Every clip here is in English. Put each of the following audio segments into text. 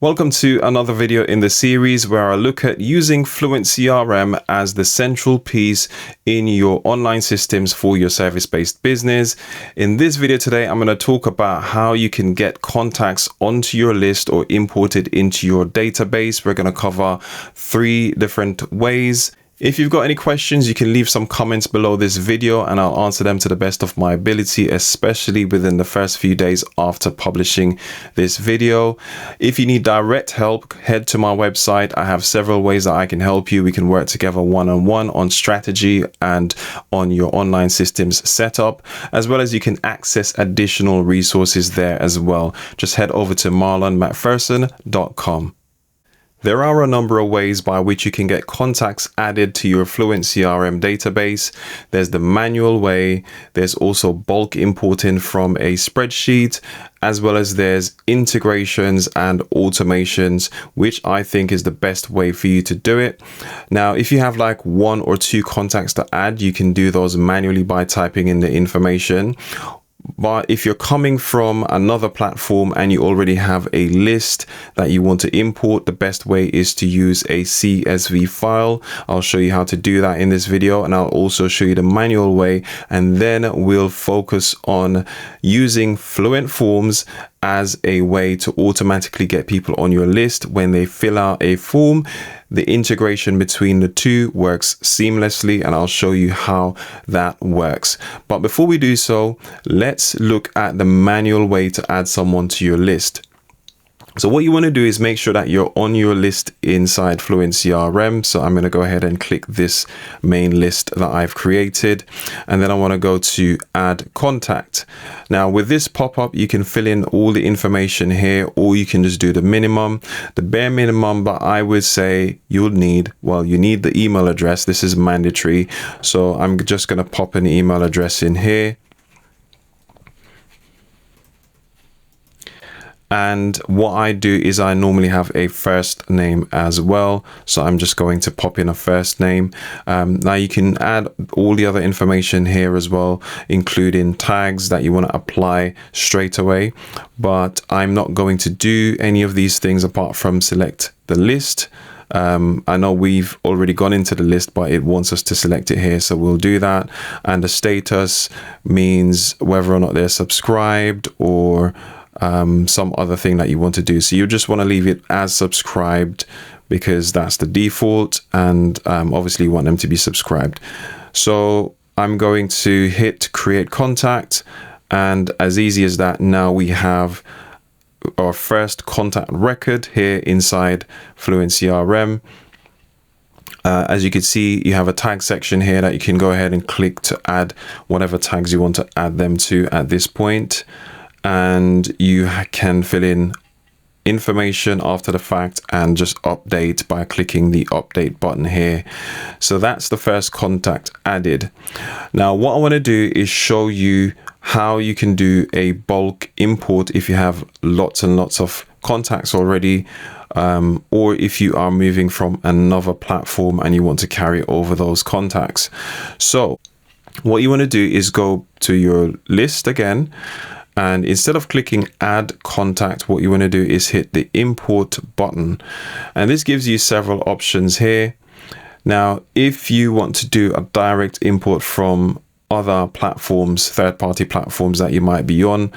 Welcome to another video in the series where I look at using FluentCRM as the central piece in your online systems for your service-based business. In this video today, I'm going to talk about how you can get contacts onto your list or imported into your database. We're going to cover 3 different ways. If you've got any questions, you can leave some comments below this video and I'll answer them to the best of my ability, especially within the first few days after publishing this video. If you need direct help, head to my website. I have several ways that I can help you. We can work together one-on-one on strategy and on your online systems setup, as well as you can access additional resources there as well. Just head over to marlonmcpherson.com. There are a number of ways by which you can get contacts added to your FluentCRM database. There's the manual way. There's also bulk importing from a spreadsheet, as well as there's integrations and automations, which I think is the best way for you to do it. Now, if you have like 1 or 2 contacts to add, you can do those manually by typing in the information. But if you're coming from another platform and you already have a list that you want to import, the best way is to use a CSV file. I'll show you how to do that in this video, and I'll also show you the manual way, and then we'll focus on using Fluent Forms as a way to automatically get people on your list when they fill out a form. The integration between the two works seamlessly, and I'll show you how that works. But before we do so, let's look at the manual way to add someone to your list. So what you want to do is make sure that you're on your list inside FluentCRM. So I'm going to go ahead and click this main list that I've created. And then I want to go to add contact. Now with this pop-up, you can fill in all the information here, or you can just do the minimum, the bare minimum. But I would say you'll need, you need the email address. This is mandatory. So I'm just going to pop an email address in here. And what I do is I normally have a first name as well. So I'm just going to pop in a first name. Now you can add all the other information here as well, including tags that you want to apply straight away. But I'm not going to do any of these things apart from select the list. I know we've already gone into the list, but it wants us to select it here. So we'll do that. And the status means whether or not they're subscribed or some other thing that you want to do. So you just want to leave it as subscribed because that's the default, and obviously you want them to be subscribed. So I'm going to hit create contact, and as easy as that, now we have our first contact record here inside FluentCRM. As you can see, you have a tag section here that you can go ahead and click to add whatever tags you want to add them to at this point. And you can fill in information after the fact and just update by clicking the update button here. So that's the first contact added. Now what I want to do is show you how you can do a bulk import if you have lots and lots of contacts already, or if you are moving from another platform and you want to carry over those contacts. So what you want to do is go to your list again. And instead of clicking add contact, what you want to do is hit the import button. And this gives you several options here. Now, if you want to do a direct import from other platforms, third-party platforms that you might be on,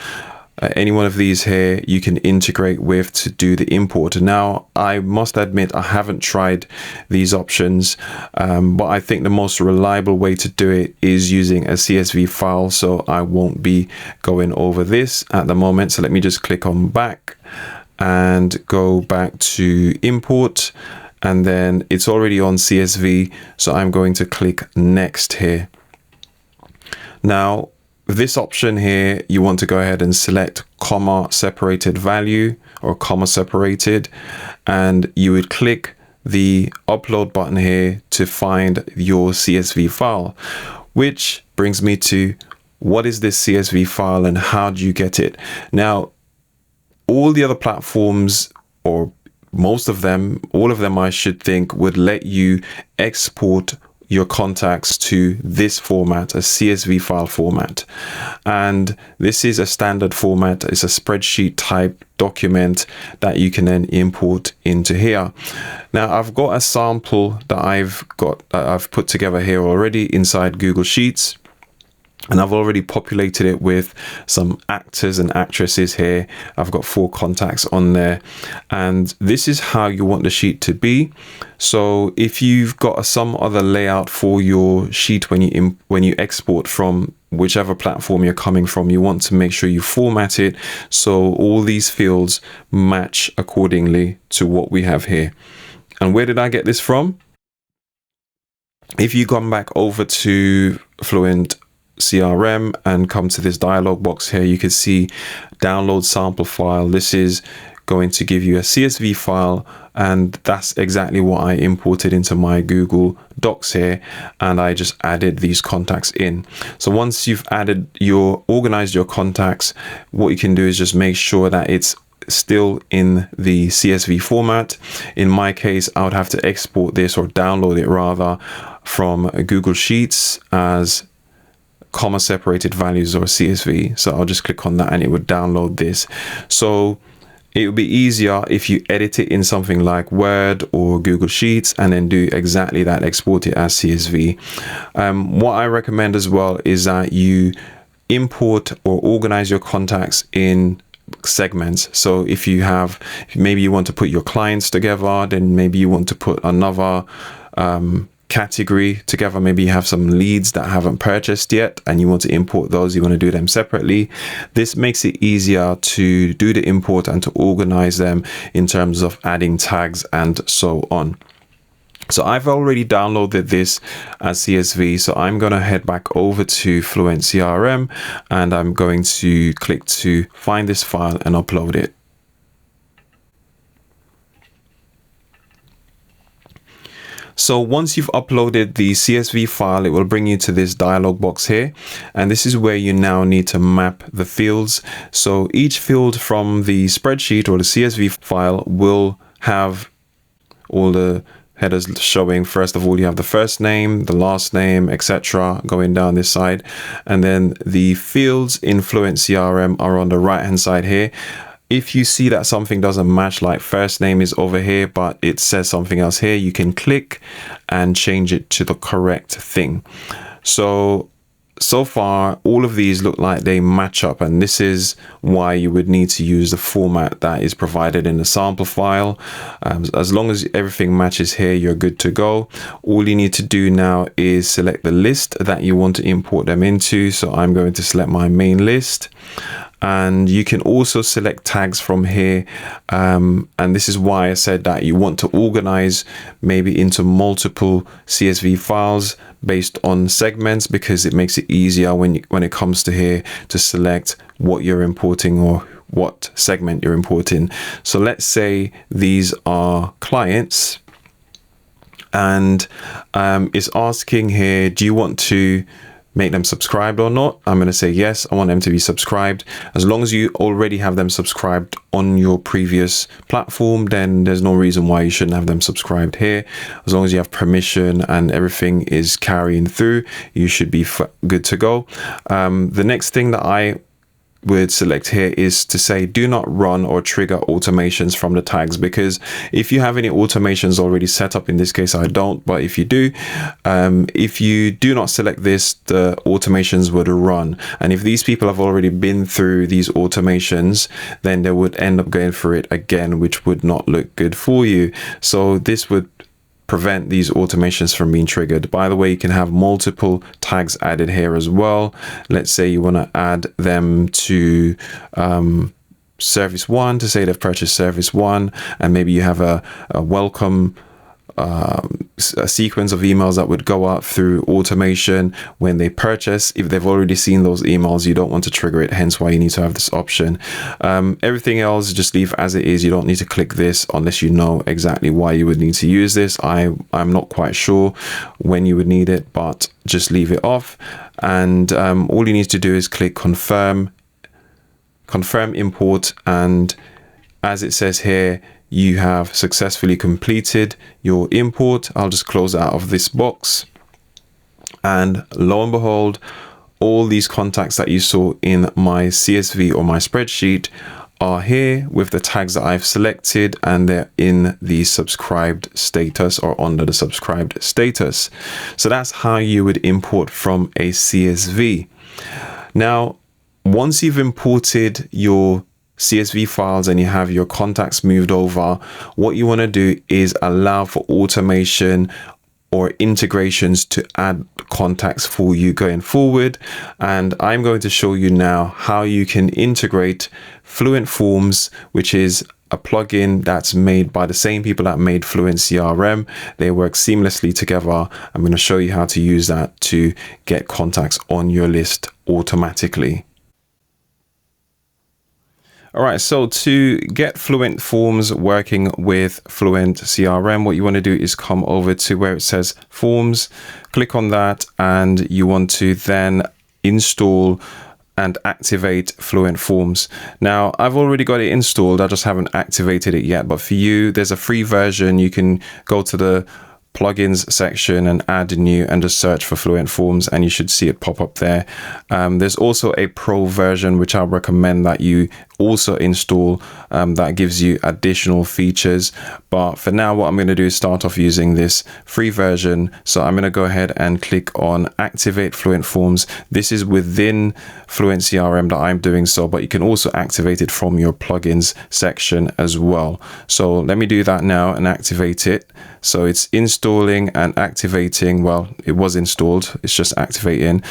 any one of these here you can integrate with to do the import. Now I must admit I haven't tried these options, but I think the most reliable way to do it is using a CSV file, so I won't be going over this at the moment. So let me just click on back and go back to import, and then it's already on CSV, so I'm going to click next here. Now this option here, you want to go ahead and select comma separated value or comma separated, and you would click the upload button here to find your CSV file, which brings me to what is this CSV file and how do you get it? Now, all the other platforms, or most of them, all of them I should think, would let you export your contacts to this format, a CSV file format. And this is a standard format. It's a spreadsheet type document that you can then import into here. Now I've got a sample that I've put together here already inside Google Sheets. And I've already populated it with some actors and actresses here. I've got 4 contacts on there. And this is how you want the sheet to be. So if you've got some other layout for your sheet when you export from whichever platform you're coming from, you want to make sure you format it so all these fields match accordingly to what we have here. And where did I get this from? If you come back over to FluentCRM and come to this dialog box here, you can see download sample file. This is going to give you a CSV file, and that's exactly what I imported into my Google Docs here, and I just added these contacts in. So once you've organized your contacts, what you can do is just make sure that it's still in the CSV format. In my case, I would have to export this, or download it rather, from Google Sheets as comma separated values or CSV. So I'll just click on that and it would download this. So it would be easier if you edit it in something like Word or Google Sheets and then do exactly that, export it as CSV. What I recommend as well is that you import or organize your contacts in segments. So if maybe you want to put your clients together, then maybe you want to put another category together. Maybe you have some leads that haven't purchased yet and you want to import those, you want to do them separately. This makes it easier to do the import and to organize them in terms of adding tags and so on. So I've already downloaded this as CSV, so I'm going to head back over to FluentCRM and I'm going to click to find this file and upload it. So once you've uploaded the CSV file, it will bring you to this dialog box here. And this is where you now need to map the fields. So each field from the spreadsheet or the CSV file will have all the headers showing. First of all, you have the first name, the last name, etc. going down this side. And then the fields in FluentCRM are on the right hand side here. If you see that something doesn't match, like first name is over here, but it says something else here, you can click and change it to the correct thing. So far, all of these look like they match up, and this is why you would need to use the format that is provided in the sample file. As long as everything matches here, you're good to go. All you need to do now is select the list that you want to import them into. So I'm going to select my main list. And you can also select tags from here. And this is why I said that you want to organize maybe into multiple CSV files based on segments, because it makes it easier when it comes to here to select what you're importing or what segment you're importing. So let's say these are clients, and it's asking here, do you want to make them subscribed or not? I'm going to say yes, I want them to be subscribed. As long as you already have them subscribed on your previous platform, then there's no reason why you shouldn't have them subscribed here. As long as you have permission and everything is carrying through, you should be good to go. The next thing that I would select here is to say do not run or trigger automations from the tags, because if you have any automations already set up, in this case I don't, but if you do, if you do not select this, the automations would run, and if these people have already been through these automations, then they would end up going through it again, which would not look good for you. So this would prevent these automations from being triggered. By the way, you can have multiple tags added here as well. Let's say you want to add them to service 1 to say they've purchased service 1, and maybe you have a welcome a sequence of emails that would go out through automation when they purchase. If they've already seen those emails, you don't want to trigger it, hence why you need to have this option. Everything else just leave as it is. You don't need to click this unless you know exactly why you would need to use this. I'm not quite sure when you would need it, but just leave it off. And all you need to do is click confirm import, and as it says here, you have successfully completed your import. I'll just close out of this box. And lo and behold, all these contacts that you saw in my CSV or my spreadsheet are here with the tags that I've selected, and they're in the subscribed status or under the subscribed status. So that's how you would import from a CSV. Now, once you've imported your CSV files and you have your contacts moved over, what you want to do is allow for automation or integrations to add contacts for you going forward. And I'm going to show you now how you can integrate Fluent Forms, which is a plugin that's made by the same people that made FluentCRM. They work seamlessly together. I'm going to show you how to use that to get contacts on your list automatically. All right, so to get Fluent Forms working with FluentCRM, what you want to do is come over to where it says Forms, click on that, and you want to then install and activate Fluent Forms. Now, I've already got it installed, I just haven't activated it yet, but for you, there's a free version. You can go to the plugins section and add new and just search for Fluent Forms, and you should see it pop up there. There's also a pro version which I recommend that you also install, that gives you additional features, but for now what I'm going to do is start off using this free version. So I'm going to go ahead and click on activate Fluent Forms. This is within FluentCRM that I'm doing so, but you can also activate it from your plugins section as well. So let me do that now and activate it. So it's installing and activating. Well, it was installed, it's just activating.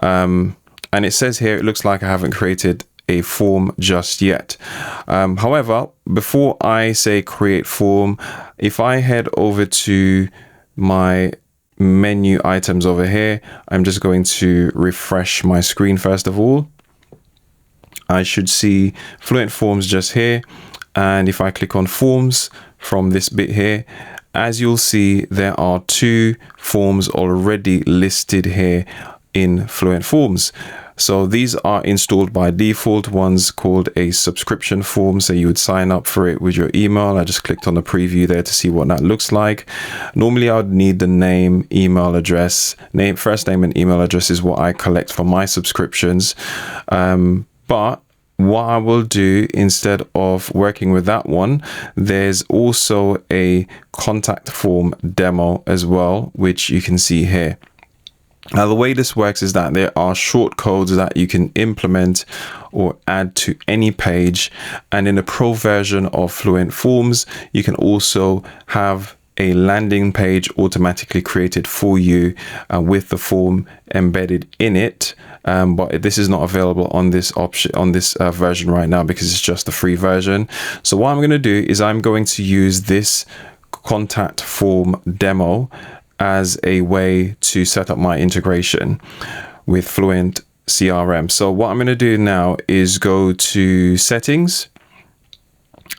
And it says here, it looks like I haven't created a form just yet. However, before I say create form, if I head over to my menu items over here, I'm just going to refresh my screen first of all. I should see Fluent Forms just here. And if I click on forms from this bit here, as you'll see, there are 2 forms already listed here in Fluent Forms. So these are installed by default. One's called a subscription form, so you would sign up for it with your email. I just clicked on the preview there to see what that looks like. Normally I would need the name, email address. First name and email address is what I collect for my subscriptions. But what I will do, instead of working with that one, there's also a contact form demo as well, which you can see here. Now, the way this works is that there are short codes that you can implement or add to any page. And in the pro version of Fluent Forms, you can also have a landing page automatically created for you with the form embedded in it. But this is not available on this option, on this version right now, because it's just the free version. So what I'm going to do is I'm going to use this contact form demo as a way to set up my integration with FluentCRM. So what I'm going to do now is go to settings,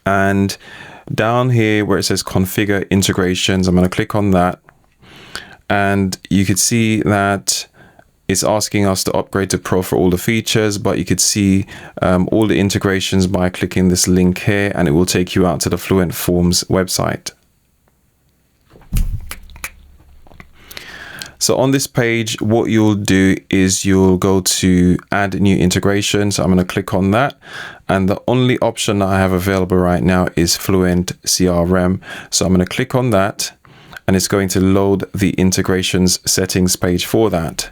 and down here where it says configure integrations, I'm going to click on that, and you could see that it's asking us to upgrade to Pro for all the features, but you could see all the integrations by clicking this link here, and it will take you out to the Fluent Forms website. So on this page, what you'll do is you'll go to add new integration. So I'm going to click on that. And the only option that I have available right now is FluentCRM. So I'm going to click on that, and it's going to load the integrations settings page for that.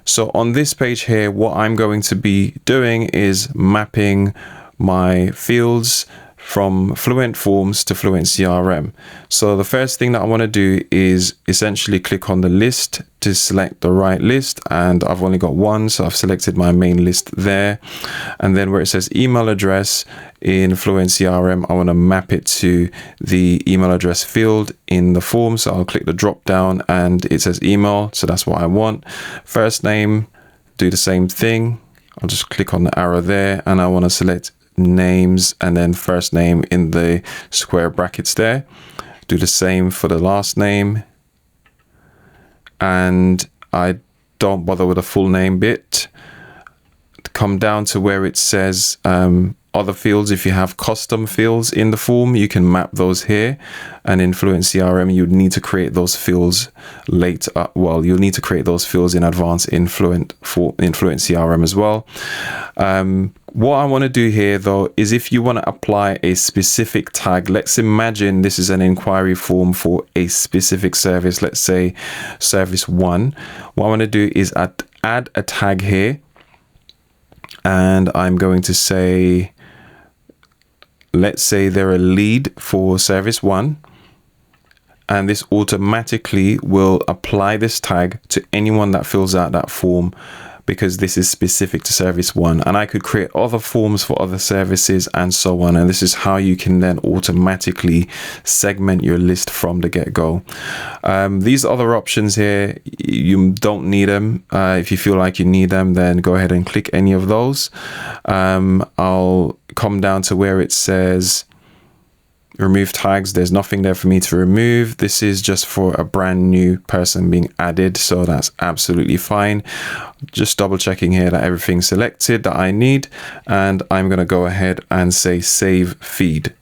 So on this page here, what I'm going to be doing is mapping my fields from Fluent Forms to FluentCRM. So the first thing that I want to do is essentially click on the list to select the right list, and I've only got one, so I've selected my main list there. And then where it says email address in FluentCRM, I want to map it to the email address field in the form. So I'll click the drop down and it says email, so that's what I want. First name, do the same thing. I'll just click on the arrow there, and I want to select names and then first name in the square brackets there. Do the same for the last name, and I don't bother with the full name bit. come down to where it says other fields. If you have custom fields in the form, you can map those here. And in FluentCRM, you'd need to create those fields later. Well, you'll need to create those fields in advance in FluentCRM as well. What I want to do here though is if you want to apply a specific tag, let's imagine this is an inquiry form for a specific service, let's say service 1. What I want to do is add a tag here, and I'm going to say, let's say they're a lead for service 1, and this automatically will apply this tag to anyone that fills out that form, because this is specific to service 1. And I could create other forms for other services and so on. And this is how you can then automatically segment your list from the get-go. These other options here, you don't need them. If you feel like you need them, then go ahead and click any of those. I'll come down to where it says remove tags. There's nothing there for me to remove. This is just for a brand new person being added, so that's absolutely fine. Just double checking here that everything's selected that I need, and I'm going to go ahead and say save feed.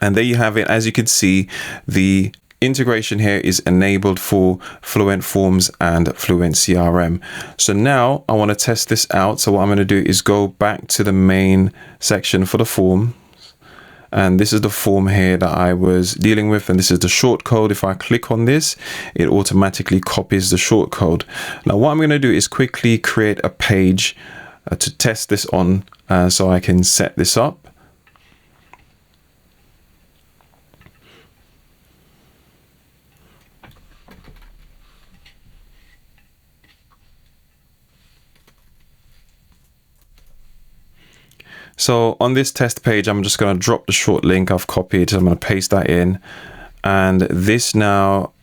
And there you have it. As you can see, the integration here is enabled for Fluent Forms and FluentCRM. So now I want to test this out. So what I'm going to do is go back to the main section for the form. And this is the form here that I was dealing with, and this is the short code. If I click on this, it automatically copies the short code. Now what I'm going to do is quickly create a page to test this on, so I can set this up. So on this test page, I'm just going to drop the short link I've copied. So I'm going to paste that in, and this now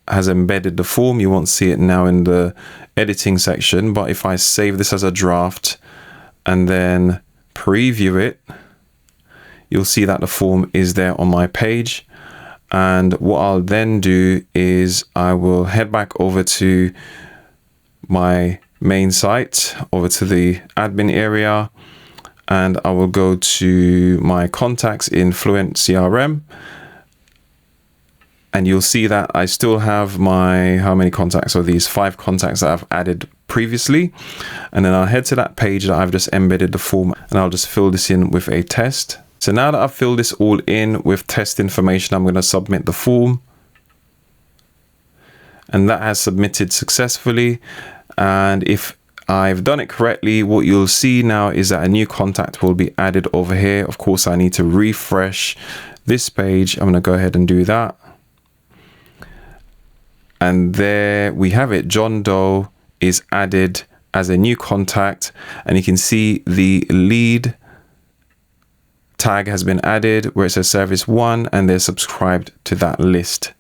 has embedded the form. You won't see it now in the editing section, but if I save this as a draft and then preview it, you'll see that the form is there on my page. And what I'll then do is I will head back over to my main site, over to the admin area, and I will go to my contacts in FluentCRM, and you'll see that I still have my, how many contacts are these? 5 contacts that I've added previously. And then I'll head to that page that I've just embedded the form, and I'll just fill this in with a test. So now that I've filled this all in with test information, I'm going to submit the form, and that has submitted successfully. And if I've done it correctly, what you'll see now is that a new contact will be added over here. Of course, I need to refresh this page. I'm going to go ahead and do that. And there we have it. John Doe is added as a new contact, and you can see the lead tag has been added where it says service 1, and they're subscribed to that list.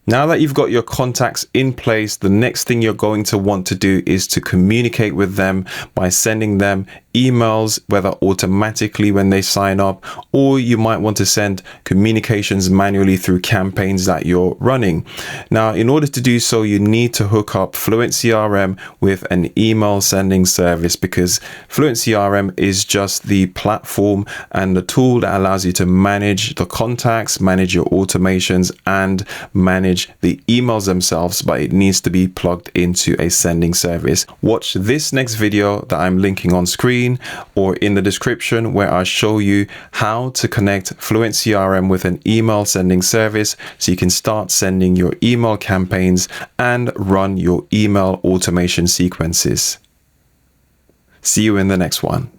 Now that you've got your contacts in place, the next thing you're going to want to do is to communicate with them by sending them emails, whether automatically when they sign up, or you might want to send communications manually through campaigns that you're running. Now, in order to do so, you need to hook up FluentCRM with an email sending service, because FluentCRM is just the platform and the tool that allows you to manage the contacts, manage your automations, and manage the emails themselves, but it needs to be plugged into a sending service. Watch this next video that I'm linking on screen or in the description, where I show you how to connect FluentCRM with an email sending service so you can start sending your email campaigns and run your email automation sequences. See you in the next one.